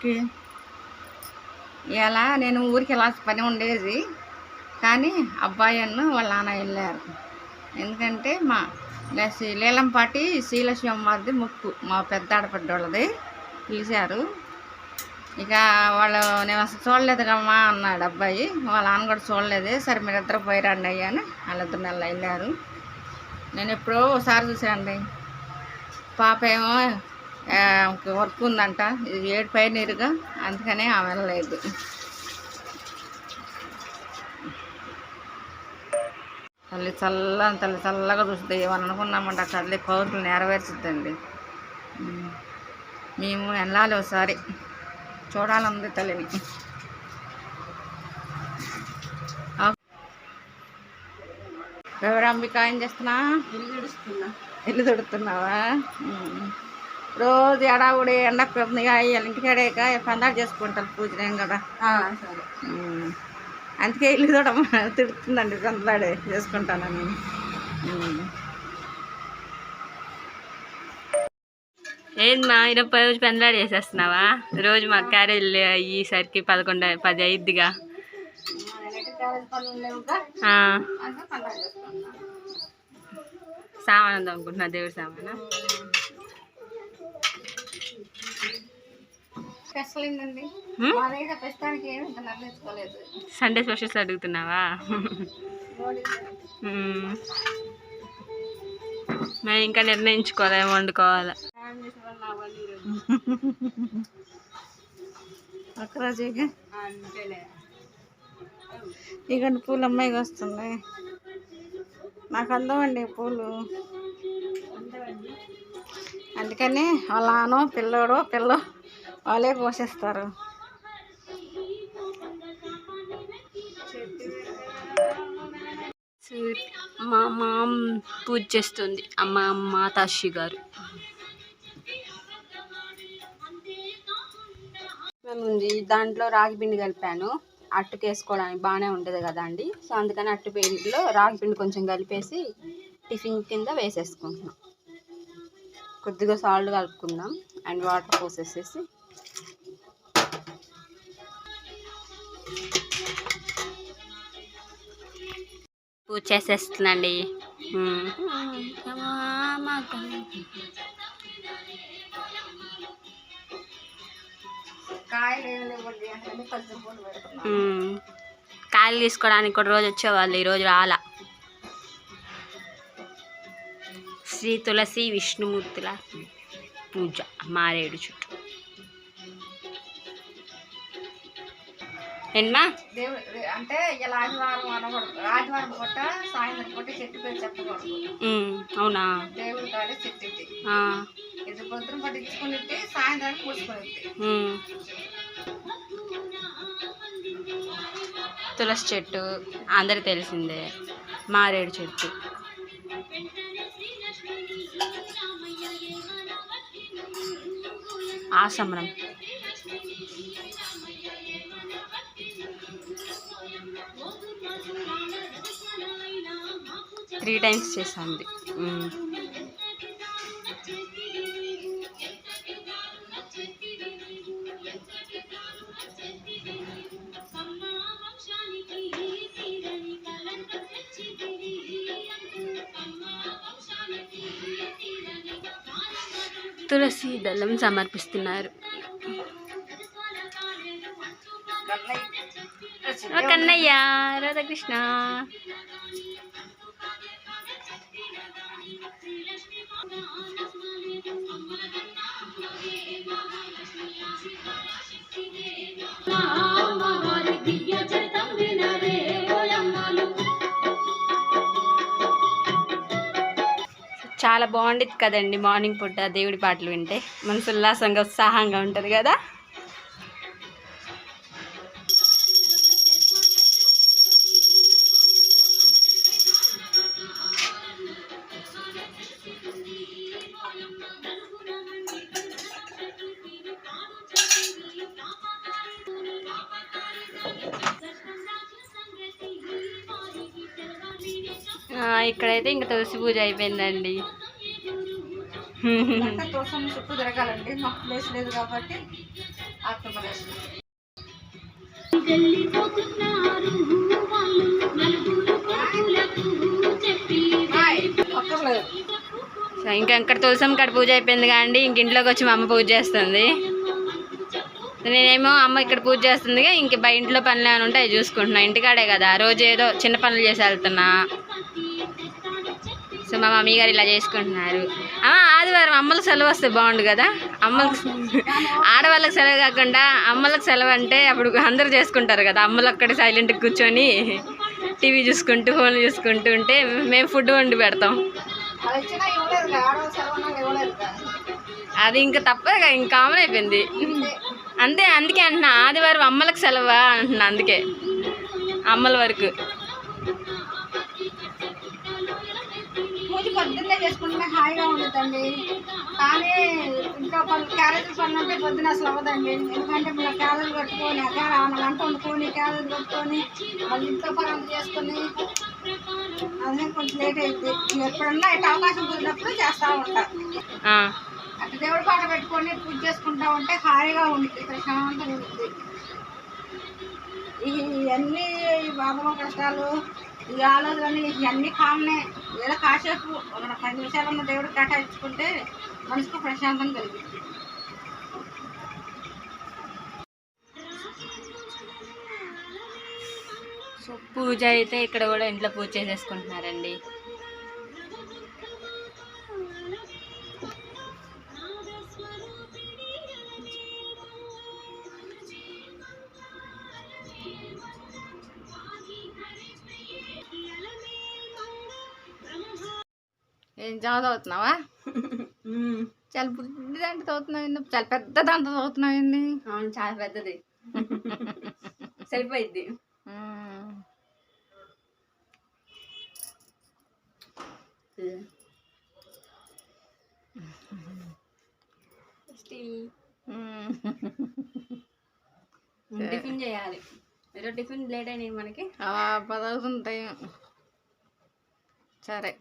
ఊరికి. ఇలా నేను ఊరికి వెళ్ళాల్సిన పని ఉండేది, కానీ అబ్బాయి వాళ్ళ నాన్న వెళ్ళారు. ఎందుకంటే మా లీలంపాటి శ్రీలక్ష్మి అమ్మారిది ముక్కు, మా పెద్ద ఆడపడ్డోళ్ళది, పిలిచారు. ఇక వాళ్ళు నేను అసలు చూడలేదు కమ్మా అన్నాడు అబ్బాయి. వాళ్ళ నాన్న కూడా చూడలేదే. సరే మీరిద్దరు పోయిరండి అయ్యా అని వాళ్ళిద్దరు నెల వెళ్ళారు. నేను ఎప్పుడో ఒకసారి చూసానండి. పాప ఏమో వర్క్ ఉందంట, ఇది 7 పైనీరుగా, అందుకనే ఆమె వెళ్ళలేదు. తల్లి చల్లగా చూస్తుంది. ఏమని అనుకున్నామంటే ఆ తల్లి కోరికలు నెరవేర్చుద్దండి. మేము వెళ్ళాలి, ఒకసారి చూడాలంది తల్లిని. ఎవరంబిక ఏం చేస్తున్నా? ఇల్లు తుడుతున్నావా? రోజు ఎడావుడి ఎండకు ఇంటికాడేక పందాలు చేసుకుంటారు, పూజలేం కదా. అందుకే ఇల్లు తిడుతుందండి, పందాడే చేసుకుంటానని. ఏందమ్మా 20 రోజు పెందలాడు చేసేస్తున్నావా? రోజు మా క్యారేజ్ అయ్యేసరికి 11-10 అయిద్దిగా. సామాన్ అనుకుంటున్నా, దేవుడి సామాను. సండే స్పెషల్స్ అడుగుతున్నావా? మేము ఇంకా నిర్ణయించుకోవాలి, ఏం వండుకోవాలా. ఒక్కరోజుగా ఇగండి పూలు అమ్మాయికి వస్తున్నాయి. నాకు అందమండి పూలు, అందుకని వాళ్ళ నాన్న పిల్ల వాళ్ళే పోషిస్తారు. మా మామ పూజ చేస్తుంది, మాతాశ్రీ గారు. ఉంది దాంట్లో రాగి పిండి కలిపాను, అట్టుకు వేసుకోవడానికి బాగానే ఉంటుంది కదా అండి. సో అందుకని అట్టు పిండిలో రాగి పిండి కొంచెం కలిపేసి టిఫిన్ కింద వేసేసుకుంటున్నాం. కొద్దిగా సాల్ట్ కలుపుకుందాం అండ్ వాటర్ పోసేసేసి పూజ చేసేస్తుందండి. కాయలు తీసుకోవడానికి కూడా రోజు వచ్చేవాళ్ళు, ఈరోజు రాలా. శ్రీ తులసి విష్ణుమూర్తుల పూజ మారేడు చుట్టూ. ఏంటమ్మా? అంటే ఇలా ఆదివారం అనకూడదు, ఆదివారం పూట సాయంత్రం పూట చెట్టు పేరు చెప్పకూడదు. అవునా? దేవుడి కాడ చెట్టు ఇది పొద్దున పట్టించుకుని సాయంత్రానికి పూసుకుని. తులసి చెట్టు అందరికి తెలిసిందే, మారేడు చెట్టు. ఆసమరం 3 times చేసింది. తులసి దళం సమర్పిస్తున్నారు. కన్నయ్య, రాధాకృష్ణ. చాలా బాగుండేది కదండి మార్నింగ్ పూట దేవుడి పాటలు వింటే, మనసు ఉల్లాసంగా ఉత్సాహంగా ఉంటుంది కదా. ఇక్కడైతే ఇంకా తులసి పూజ అయిపోయిందండి. తులసమ్మ చుట్టూ తిరగాలండి, మాకు ప్లేస్ లేదు కాబట్టి సో ఇంకా ఇక్కడ తులసమ్మ కాడ పూజ అయిపోయింది కానీ ఇంక ఇంట్లోకి వచ్చి మా అమ్మ పూజ చేస్తుంది. నేనేమో అమ్మ ఇక్కడ పూజ చేస్తుంది, ఇంక ఇంట్లో పనులు ఏమైనా ఉంటే అవి చూసుకుంటున్నా. ఇంటికాడే కదా, రోజు ఏదో చిన్న పనులు చేసి వెళ్తున్నా. సో మా మమ్మీ గారు ఇలా చేసుకుంటున్నారు. ఆదివారం అమ్మలకు సెలవు వస్తే బాగుండు కదా. అమ్మలకు ఆడవాళ్ళకి సెలవు కాకుండా అమ్మలకు సెలవు అంటే అప్పుడు అందరూ చేసుకుంటారు కదా. అమ్మలు అక్కడ సైలెంట్గా కూర్చొని టీవీ చూసుకుంటూ ఫోన్లు చూసుకుంటూ ఉంటే మేము ఫుడ్ వండి పెడతాం. అది ఇంకా తప్పగా ఇంకా కామన్ అయిపోయింది అంతే. అందుకే అంటున్నా ఆదివారం అమ్మలకు సెలవా అంటున్నా, అందుకే అమ్మల వరకు. పూజ పొద్దున్నే చేసుకుంటే హాయిగా ఉంటుందండి, కానీ ఇంట్లో పనులు క్యారేజీ పనులు ఉంటే పొద్దున్న అసలు అవ్వదండి. ఎందుకంటే మళ్ళీ క్యారేజీ కట్టుకొని గంట వండుకొని క్యారేజీ కట్టుకొని మళ్ళీ ఇంట్లో పనులు చేసుకొని అదే కొంచెం లేట్ అవుతుంది. ఎప్పుడన్నా ఇట్లా అవకాశం కుదిరినప్పుడు చేస్తూ ఉంటా. అట్లా దేవుడి పాట పెట్టుకొని పూజ చేసుకుంటా ఉంటే హాయిగా ఉంటుంది, ప్రశాంతంగా ఉంటుంది. ఇవన్నీ బాధలు కష్టాలు ఈ ఆలోచనలు ఇవన్నీ కామనే. ఏదో కాసేపు ఒక 10 నిమిషాలన్న దేవుడికి కేటాయించుకుంటే మనసుకు ప్రశాంతం కలిగింది. సో పూజ అయితే ఇక్కడ కూడా ఇంట్లో పూజ చేసేసుకుంటున్నారండి. ఏం జామ చదువుతున్నావా? చాలా బుడ్డి దాంట్లో చదువుతున్నావు, చాలా పెద్ద దాంట్లో చదువుతున్నావు. అవును, చాలా పెద్దది. సరిపోయిద్ది. టిఫిన్ చేయాలి. ఏదో టిఫిన్ లేట్ అయినాయి మనకి. 10 అవుతుంది. సరే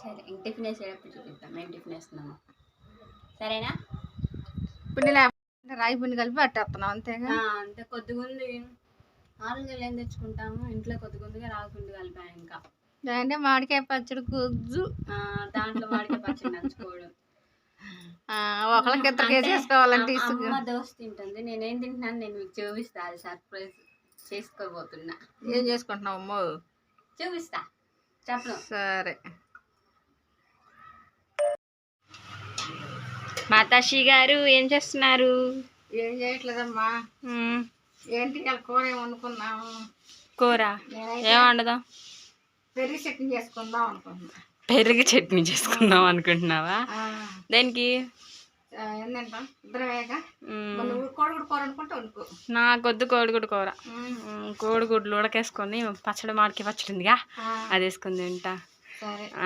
సరే, ఇంక టిఫిన్ వేసేటప్పుడు చూపిస్తాం మేము టిఫిన్ వేస్తున్నాము. సరేనా? పిండి లేకపోతే రాగి పిండి కలిపి పట్టేస్తున్నాం అంతేగా. అంతే. కొద్దిగుంది ఆలుగడ్డలు ఏం తెచ్చుకుంటాము, ఇంట్లో కొద్దిగుందిగా రాగి పిండి కలిపాను. ఇంకా అంటే మామిడికాయ పచ్చడి గుజ్జు, దాంట్లో మామిడికాయ పచ్చడి నంచుకోవడం. ఒకళ్ళకి ఇద్దరు చేసుకోవాలంటే అమ్మ దోశ తింటుంది, నేనేం తింటున్నాను నేను మీకు చూపిస్తా. అది సర్ప్రైజ్ చేసుకోబోతున్నా. ఏం చేసుకుంటున్నావు అమ్మో? చూపిస్తా, చెప్పను. సరే. మాతాశ్రీ గారు ఏం చేస్తున్నారు? ఏం చేయట్లేదమ్మా. ఏంటి కూర ఏం వండుకున్నాము? కూర ఏం వండుదాం? పెరుగు చట్నీ చేసుకుందాం అనుకుంటున్నా. పెరుగు చట్నీ చేసుకుందాం అనుకుంటున్నావా? దేనికి? ఏంటంటా ఇద్దరమేగా. కోడిగుడ్డు కూర అనుకుంటే వండుకో. నాకొద్దు కోడిగుడ్డు కూర. కోడిగుడ్లు ఉడకేసుకొని పచ్చడి మామిడికాయ పచ్చడి ఉందిగా, అది వేసుకుని తింటా.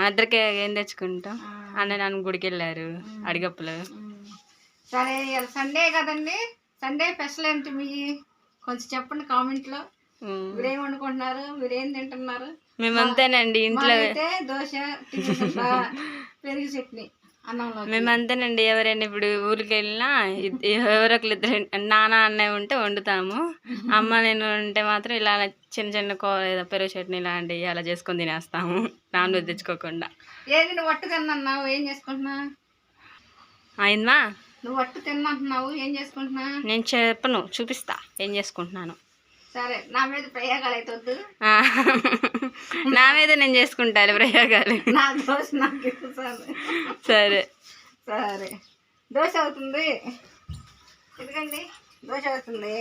ఇద్దరికి ఏం తెచ్చుకుంటాం? అన్న నాన్న గుడికి వెళ్ళారు, అడిగప్పులు. సరే, సండే కదండి. సండే స్పెషల్ ఏంటి మీ కొంచెం చెప్పండి కామెంట్లో. మీరేం వండుకుంటున్నారు, మీరేం తింటున్నారు? మేమంతేనండి ఇంట్లో దోశ, పెరుగు చట్నీ, అన్నంలో. మేమంతేనండి. ఎవరైనా ఇప్పుడు ఊరికి వెళ్ళినా ఎవరొకరు ఇద్దరు నాన్న అన్నయ్య ఉంటే వండుతాము. అమ్మ నేను ఉంటే మాత్రం ఇలా చిన్న చిన్న ఏదో పెరుగు చట్నీ లాంటివి అలా చేసుకొని తినేస్తాము, నాన్ వెజ్ తెచ్చుకోకుండా. ఏది నువ్వు వట్టు తిన్నావు, ఏం చేసుకుంటున్నా? అయిందా? నువ్వు వట్టు తిన్నంటున్నావు, ఏం చేసుకుంటున్నా? నేను చెప్పను, చూపిస్తా ఏం చేసుకుంటున్నాను. సరే, నా మీద ప్రయోగాలు అయితే వద్దు. నా మీద నేను చేసుకుంటాను ప్రయోగాలు. నా దోశ నాకు. సరే సరే, దోశ అవుతుంది. ఎందుకండి దోశ అవుతుంది.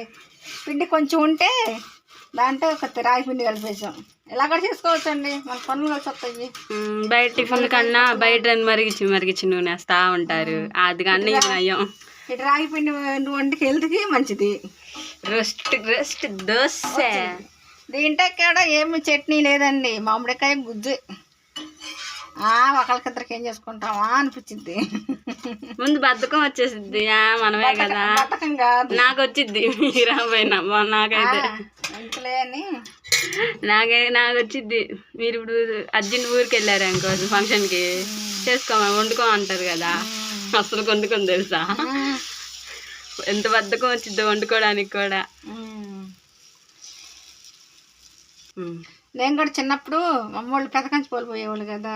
పిండి కొంచెం ఉంటే దాంట్లో ఒక రాగి పిండి కలిపేసాం. ఇలా కూడా చేసుకోవచ్చండి, మన పనులు కలిసి వస్తాయి. బయట టిఫిన్ కన్నా బయట మరిగించి నూనె వేస్తా ఉంటారు, అది కానీ నయం. ఇటు రాగి పిండి వంటికి హెల్త్కి మంచిది. రోస్ట్ దోశ. దీంట్లో కూడా ఏమి చట్నీ లేదండి, మామిడికాయ గుజ్జు. ఒకరికిద్దరికి ఏం చేసుకుంటామా అనిపించింది. ముందు బద్ధకం వచ్చేసిద్ది, మనమే కదా. బద్ధకం కాదు, నాకు వచ్చిద్ది. మీరా పోయినా నాకైతే నాకు వచ్చిద్ది. మీరు ఇప్పుడు అర్జెంట్ ఊరికి వెళ్ళారు అనుకో ఫంక్షన్కి, వండుకో అంటారు కదా. అసలు వండుకొని తెలుసా? ఎంత బద్ధకం వచ్చిందో వండుకోవడానికి కూడా. నేను కూడా చిన్నప్పుడు అమ్మోళ్ళు పెదకంచి పోలు పోయేవాళ్ళు కదా,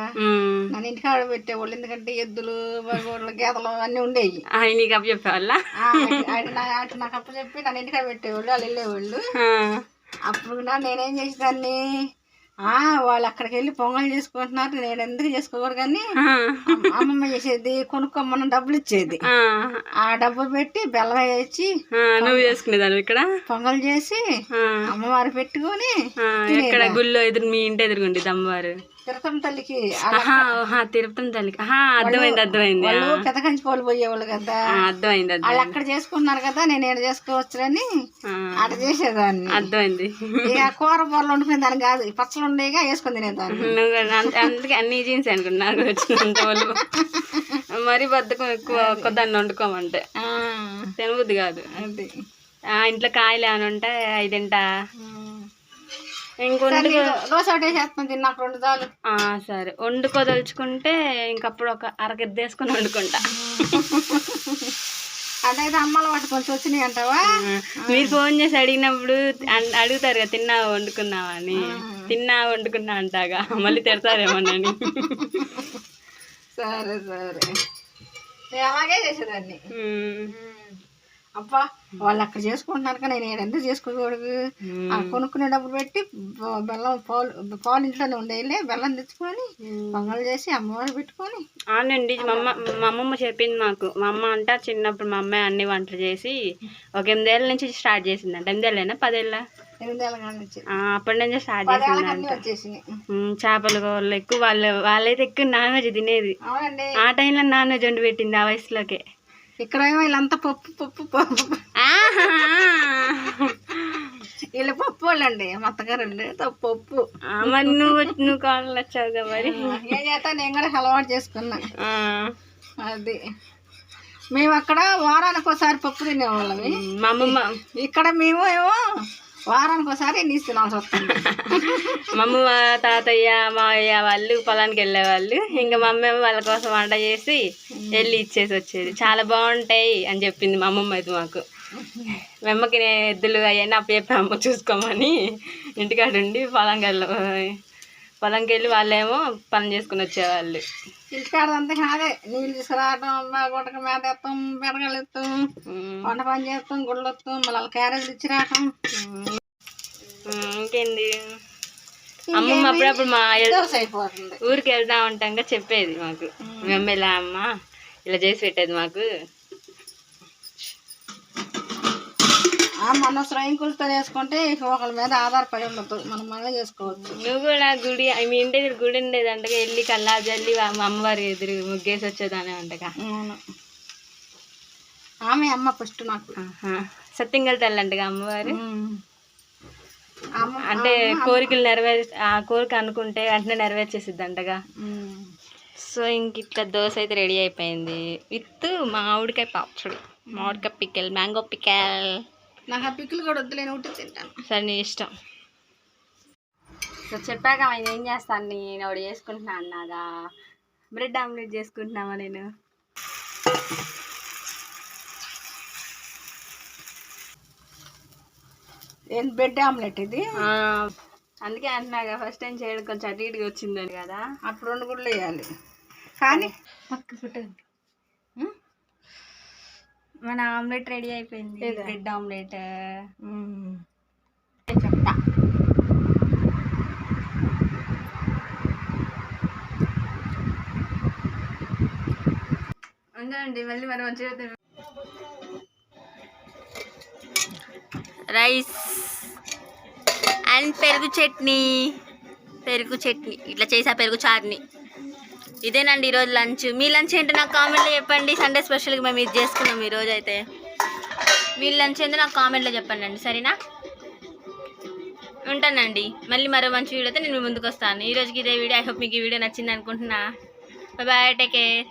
నన్ను ఇంటికాడ పెట్టేవాళ్ళు. ఎందుకంటే ఎద్దులు బగోళ్ళు గేదలు అన్నీ ఉండేవి. నీకు అప్పు చెప్పేవాళ్ళ? నాకు అప్పు చెప్పి నన్ను ఇంటికాడ పెట్టేవాళ్ళు, వాళ్ళు వెళ్ళేవాళ్ళు. అప్పుడు నేనేం చేసేదాన్ని, వాళ్ళు అక్కడికి వెళ్ళి పొంగల్ చేసుకుంటున్నారు, నేను ఎందుకు చేసుకోకూడదు కానీ అమ్మమ్మ చేసేది కొనుక్కోమన్న డబ్బులు ఇచ్చేది. ఆ డబ్బులు పెట్టి బెల్లం వేసి నువ్వు చేసుకునేదాన్ని ఇక్కడ పొంగల్ చేసి అమ్మవారు పెట్టుకొని ఇక్కడ గుళ్ళో ఎదురు మీ ఇంటి ఎదురుగుండేది అమ్మవారు. తిరుపతి తల్లికి తిరుపతి తల్లికి అర్థమైంది. వాళ్ళు పెదకంచి పోలు పోయేవాళ్ళు కదా, అర్థమైంది. వాళ్ళు అక్కడ చేసుకున్నారు కదా, నేను ఏడు చేసుకోవచ్చులని అక్కడ చేసేదాన్ని. అర్థమైంది. ఇక కూర బొర్రలు వండుకునే దాన్ని కాదు, పచ్చలు ఉండేగా వేసుకుని తినేదాన్ని. అందుకే అన్ని జీన్స్ అనుకున్నా నాకు వచ్చినంత వాళ్ళు. మరీ బద్దకం ఎక్కువ ఒక్కదాన్ని వండుకోమంటే తినబుద్ది కాదు. ఇంట్లో కాయలు ఏమైనా ఉంటే అవి తింటా. దోశ ఒకటే చేస్తాను తిన్నాక 2 సార్లు. సరే, వండుకోదలుచుకుంటే ఇంకప్పుడు ఒక అరగిద్ద వేసుకొని వండుకుంటా. అదైతే అమ్మలు వాటి కొంచెం వచ్చినాయి అంటావా? మీరు ఫోన్ చేసి అడిగినప్పుడు అడుగుతారు కదా, తిన్నావా వండుకున్నావా అని. తిన్నా వండుకున్నా అంటాగా, మళ్ళీ తిడతారేమోనని. సరే సరే, అలాగే చేసేదాన్ని. అబ్బా వాళ్ళు అక్కడ చేసుకుంటున్నారు కానీ నేను ఎందుకు చేసుకోకూడదు? కొనుక్కునే డబ్బులు పెట్టి బెల్లం పాలు ఇంట్లోనే ఉండేలే, బెల్లం తెచ్చుకొని పొంగల్ చేసి అమ్మవారు పెట్టుకొని. అవునండి, మా అమ్మమ్మ చెప్పింది మాకు. మా అమ్మ అంట చిన్నప్పుడు మా అమ్మాయి అన్ని వంటలు చేసి ఒక 8 ఏళ్ళ నుంచి స్టార్ట్ చేసిందంట. 8 ఏళ్ళేనా 10 ఏళ్ళ? 8 ఏళ్ళ నుంచి, అప్పటి నుంచి స్టార్ట్ చేసిందంట. చేపలు కూరలు ఎక్కువ, వాళ్ళైతే ఎక్కువ నాన్ వెజ్ తినేది. ఆ టైంలో నాన్ వెజ్ వండి పెట్టింది ఆ వయసులోకే. ఇక్కడ ఏమో వీళ్ళంతా పప్పు పప్పు పప్పు, వీళ్ళ పప్పు వాళ్ళండి, మా అత్తగారండి పప్పు. మరి నువ్వు కాళ్ళు వచ్చావుగా, మరి ఏం చేస్తా, నేను కూడా అలవాటు చేసుకున్నా. అది మేము అక్కడ వారానికి ఒకసారి పప్పు తినేవాళ్ళమి. మా అమ్మమ్మ ఇక్కడ మేము ఏమో వారానికి ఒకసారి నీసు తినాల్సి వస్తుంది. మా అమ్మ, తాతయ్య, మావయ్య వాళ్ళు పొలానికి వెళ్ళేవాళ్ళు. ఇంకా మా అమ్మ వాళ్ళ కోసం వంట చేసి వెళ్ళి ఇచ్చేసి వచ్చేది. చాలా బాగుంటాయి అని చెప్పింది మా అమ్మమ్మ అయితే మాకు. మా అమ్మకి ఎద్దులు అవన్నీ అప్పు చెప్పి అమ్మ చూసుకోమని ఇంటికాడ ఉండి పొలంకి వెళ్ళి వాళ్ళేమో పని చేసుకుని వచ్చేవాళ్ళు. ఇంటికాడంతా కాదే, నీళ్ళు తీసుకురావటం, గుట్టక మీద ఎత్తాం, బెడగలు ఎత్తాం, వంట పని చేస్తాం, గుళ్ళు వస్తాం, మళ్ళీ వాళ్ళ క్యారేజ్ ఇచ్చి రావటం. ఇంకేంది, అమ్మమ్మ అప్పుడప్పుడు మా అయిపోతుంది, ఊరికి వెళ్తా ఉంటాం చెప్పేది మాకు. మేము ఇలా అమ్మ ఇలా చేసి పెట్టేది మాకు. మన శ్రయింకులతో వేసుకుంటే ఒకళ్ళ మీద ఆధారపడి ఉండదు, మనం మనమే చేసుకోవచ్చు. నువ్వు కూడా గుడి, మీ ఇంటి దగ్గర గుడి ఉండేది అంటగా, వెళ్ళి కల్లా జల్లి అమ్మవారి ఎదురు ముగ్గేసి వచ్చేదానే అంటగా. ఆమె అమ్మ ఫస్ట్ నాకు సత్యంగల్ తల్లి అంటగా అమ్మవారు. అంటే కోరికలు ఆ కోరిక అనుకుంటే వెంటనే నెరవేర్చేసిద్ది అంటగా. సో ఇంక ఇట్లా దోశ అయితే రెడీ అయిపోయింది విత్ మామిడికాయ పచ్చడి, మామిడికాయ పిక్కల్, మ్యాంగో పిక్కల్. నాకు ఆ పిక్కులు కూడా వద్దులేని ఒకటి తింటాను. సరే నీ ఇష్టం. సో చెప్పాక ఆయన ఏం చేస్తాను, నేను ఒకటి చేసుకుంటున్నా అన్నాగా, బ్రెడ్ ఆమ్లెట్ చేసుకుంటున్నావా నేను. ఏం బ్రెడ్ ఆమ్లెట్ ఇది? అందుకే అంటున్నాగా, ఫస్ట్ టైం చేయడం కొంచెం అటు ఇటుగా వచ్చిందని కదా. అప్పుడు 2 గుడ్లు వేయాలి కానీ పక్క ఫుట్. మన ఆమ్లెట్ రెడీ అయిపోయింది, బ్రెడ్ ఆమ్లెట్. చెప్తా, అండి మళ్ళీ మనం మంచిగా రైస్ అండ్ పెరుగు చట్నీ ఇట్లా చేసా, పెరుగు చారుని. ఇదేనండి ఈరోజు లంచ్. మీ లంచ్ ఏంటో నాకు కామెంట్లో చెప్పండి. సండే స్పెషల్గా మేము ఇది చేసుకున్నాం ఈరోజు అయితే. మీ లంచ్ ఏంటో నాకు కామెంట్లో చెప్పండి అండి, సరేనా? ఉంటానండి, మళ్ళీ మరో మంచి వీడియోతో నేను మీ ముందుకు వస్తాను. ఈరోజుకి ఇదే వీడియో. ఐ హోప్ మీకు ఈ వీడియో నచ్చింది అనుకుంటున్నా. Bye, take care.